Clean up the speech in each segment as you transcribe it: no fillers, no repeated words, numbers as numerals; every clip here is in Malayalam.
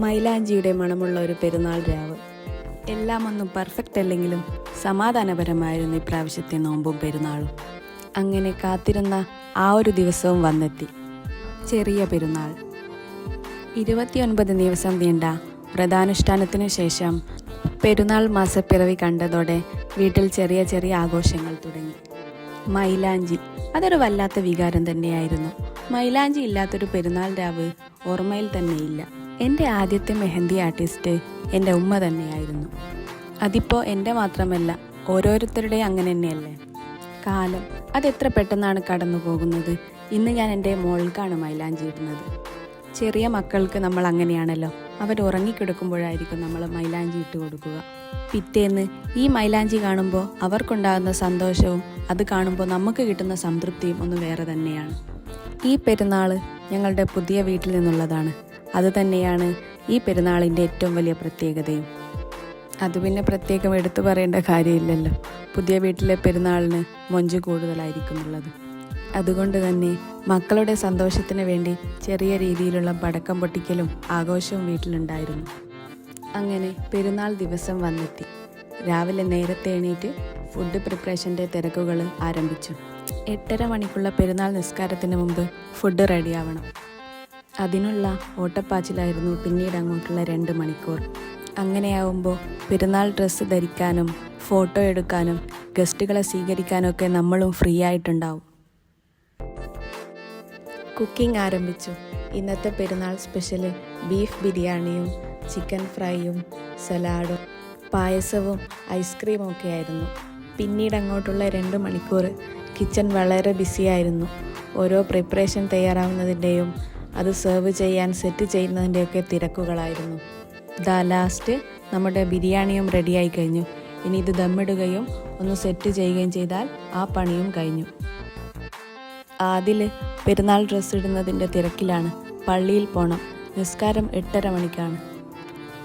മൈലാഞ്ചിയുടെ മണമുള്ള ഒരു പെരുന്നാൾ രാവ്. എല്ലാം ഒന്നും പെർഫെക്റ്റ് അല്ലെങ്കിലും സമാധാനപരമായിരുന്നു ഇപ്രാവശ്യത്തെ നോമ്പും പെരുന്നാളും. അങ്ങനെ കാത്തിരുന്ന ആ ഒരു ദിവസവും വന്നെത്തി. ചെറിയ പെരുന്നാൾ. 29 ദിവസം നീണ്ട വ്രതാനുഷ്ഠാനത്തിനു ശേഷം പെരുന്നാൾ മാസപ്പിറവി കണ്ടതോടെ വീട്ടിൽ ചെറിയ ചെറിയ ആഘോഷങ്ങൾ തുടങ്ങി. മൈലാഞ്ചി, അതൊരു വല്ലാത്ത വികാരം തന്നെയായിരുന്നു. മൈലാഞ്ചി ഇല്ലാത്തൊരു പെരുന്നാൾ രാവ് ഓർമ്മയിൽ തന്നെയില്ല. എൻ്റെ ആദ്യത്തെ മെഹന്തി ആർട്ടിസ്റ്റ് എൻ്റെ ഉമ്മ തന്നെയായിരുന്നു. അതിപ്പോൾ എൻ്റെ മാത്രമല്ല, ഓരോരുത്തരുടെ അങ്ങനെ തന്നെയല്ലേ. കാലം അതെത്ര പെട്ടെന്നാണ് കടന്നു പോകുന്നത്. ഇന്ന് ഞാൻ എൻ്റെ മോൾക്കാണ് മൈലാഞ്ചി ഇടുന്നത്. ചെറിയ മക്കൾക്ക് നമ്മൾ അങ്ങനെയാണല്ലോ, അവർ ഉറങ്ങിക്കിടക്കുമ്പോഴായിരിക്കും നമ്മൾ മൈലാഞ്ചി ഇട്ട് കൊടുക്കുക. പിറ്റേന്ന് ഈ മൈലാഞ്ചി കാണുമ്പോൾ അവർക്കുണ്ടാകുന്ന സന്തോഷവും അത് കാണുമ്പോൾ നമുക്ക് കിട്ടുന്ന സംതൃപ്തിയും ഒന്ന് വേറെ തന്നെയാണ്. ഈ പെരുന്നാൾ ഞങ്ങളുടെ പുതിയ വീട്ടിൽ നിന്നുള്ളതാണ്. അതുതന്നെയാണ് ഈ പെരുന്നാളിൻ്റെ ഏറ്റവും വലിയ പ്രത്യേകതയും. അത് പിന്നെ പ്രത്യേകം എടുത്തു പറയേണ്ട കാര്യമില്ലല്ലോ. പുതിയ വീട്ടിലെ പെരുന്നാളിന് മൊഞ്ച് കൂടുതലായിരിക്കുന്നുള്ളത്. അതുകൊണ്ട് തന്നെ മക്കളുടെ സന്തോഷത്തിന് വേണ്ടി ചെറിയ രീതിയിലുള്ള പടക്കം പൊട്ടിക്കലും ആഘോഷവും വീട്ടിലുണ്ടായിരുന്നു. അങ്ങനെ പെരുന്നാൾ ദിവസം വന്നെത്തി. രാവിലെ നേരത്തെ എണീറ്റ് ഫുഡ് പ്രിപ്പറേഷൻ്റെ തിരക്കുകൾ ആരംഭിച്ചു. 8:30 മണിക്കുള്ള പെരുന്നാൾ നിസ്കാരത്തിന് മുമ്പ് ഫുഡ് റെഡിയാവണം. അതിനുള്ള ഓട്ടപ്പാച്ചിലായിരുന്നു പിന്നീട് അങ്ങോട്ടുള്ള 2 മണിക്കൂർ. അങ്ങനെയാവുമ്പോൾ പെരുന്നാൾ ഡ്രസ്സ് ധരിക്കാനും ഫോട്ടോ എടുക്കാനും ഗസ്റ്റുകളെ സ്വീകരിക്കാനൊക്കെ നമ്മളും ഫ്രീ ആയിട്ടുണ്ടാവും. കുക്കിംഗ് ആരംഭിച്ചു. ഇന്നത്തെ പെരുന്നാൾ സ്പെഷ്യൽ ബീഫ് ബിരിയാണിയും ചിക്കൻ ഫ്രൈയും സലാഡും പായസവും ഐസ്ക്രീമും ഒക്കെ ആയിരുന്നു. പിന്നീട് അങ്ങോട്ടുള്ള 2 മണിക്കൂർ കിച്ചൺ വളരെ ബിസിയായിരുന്നു. ഓരോ പ്രിപ്പറേഷൻ തയ്യാറാവുന്നതിൻ്റെയും അത് സെർവ് ചെയ്യാൻ സെറ്റ് ചെയ്യുന്നതിൻ്റെയൊക്കെ തിരക്കുകളായിരുന്നു. ലാസ്റ്റ് നമ്മുടെ ബിരിയാണിയും റെഡിയായി കഴിഞ്ഞു. ഇനി ഇത് ദമ്മിടുകയും ഒന്ന് സെറ്റ് ചെയ്യുകയും ചെയ്താൽ ആ പണിയും കഴിഞ്ഞു. ആദിൽ പെരുന്നാൾ ഡ്രസ്സ് ഇടുന്നതിൻ്റെ തിരക്കിലാണ്. പള്ളിയിൽ പോകണം. നിസ്കാരം 8:30 മണിക്കാണ്.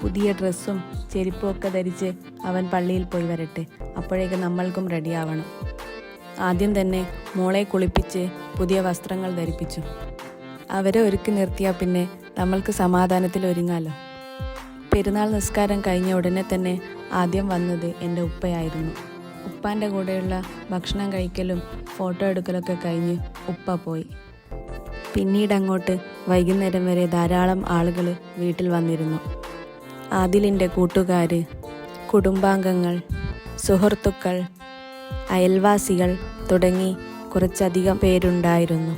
പുതിയ ഡ്രസ്സും ചെരുപ്പും ഒക്കെ ധരിച്ച് അവൻ പള്ളിയിൽ പോയി വരട്ടെ. അപ്പോഴേക്ക് നമ്മൾക്കും റെഡിയാവണം. ആദ്യം തന്നെ മോളെ കുളിപ്പിച്ച് പുതിയ വസ്ത്രങ്ങൾ ധരിപ്പിച്ചു. അവരെ ഒരുക്കി നിർത്തിയാൽ പിന്നെ നമ്മൾക്ക് സമാധാനത്തിൽ ഒരുങ്ങാലോ. പെരുന്നാൾ നിസ്കാരം കഴിഞ്ഞ ഉടനെ തന്നെ ആദ്യം വന്നത് എൻ്റെ ഉപ്പയായിരുന്നു. ഉപ്പാൻ്റെ കൂടെയുള്ള ഭക്ഷണം കഴിക്കലും ഫോട്ടോ എടുക്കലൊക്കെ കഴിഞ്ഞ് ഉപ്പ പോയി. പിന്നീട് അങ്ങോട്ട് വൈകുന്നേരം വരെ ധാരാളം ആളുകൾ വീട്ടിൽ വന്നിരുന്നു. ആദിലിൻ്റെ കൂട്ടുകാർ, കുടുംബാംഗങ്ങൾ, സുഹൃത്തുക്കൾ, അയൽവാസികൾ തുടങ്ങി കുറച്ചധികം പേരുണ്ടായിരുന്നു.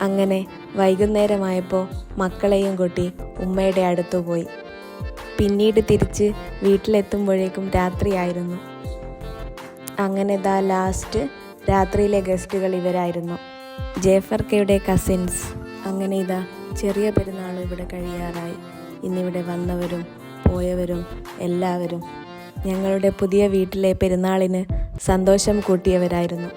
അങ്ങനെ വൈകുന്നേരമായപ്പോൾ മക്കളെയും കൂട്ടി ഉമ്മയുടെ അടുത്തു പോയി. പിന്നീട് തിരിച്ച് വീട്ടിലെത്തുമ്പോഴേക്കും രാത്രിയായിരുന്നു. അങ്ങനെ ലാസ്റ്റ് രാത്രിയിലെ ഗസ്റ്റുകൾ ഇവരായിരുന്നു, ജേഫർക്കയുടെ കസിൻസ്. അങ്ങനെ ചെറിയ പെരുന്നാൾ ഇവിടെ കഴിയാറായി. ഇന്നിവിടെ വന്നവരും പോയവരും എല്ലാവരും ഞങ്ങളുടെ പുതിയ വീട്ടിലെ പെരുന്നാളിന് സന്തോഷം കൂട്ടിയവരായിരുന്നു.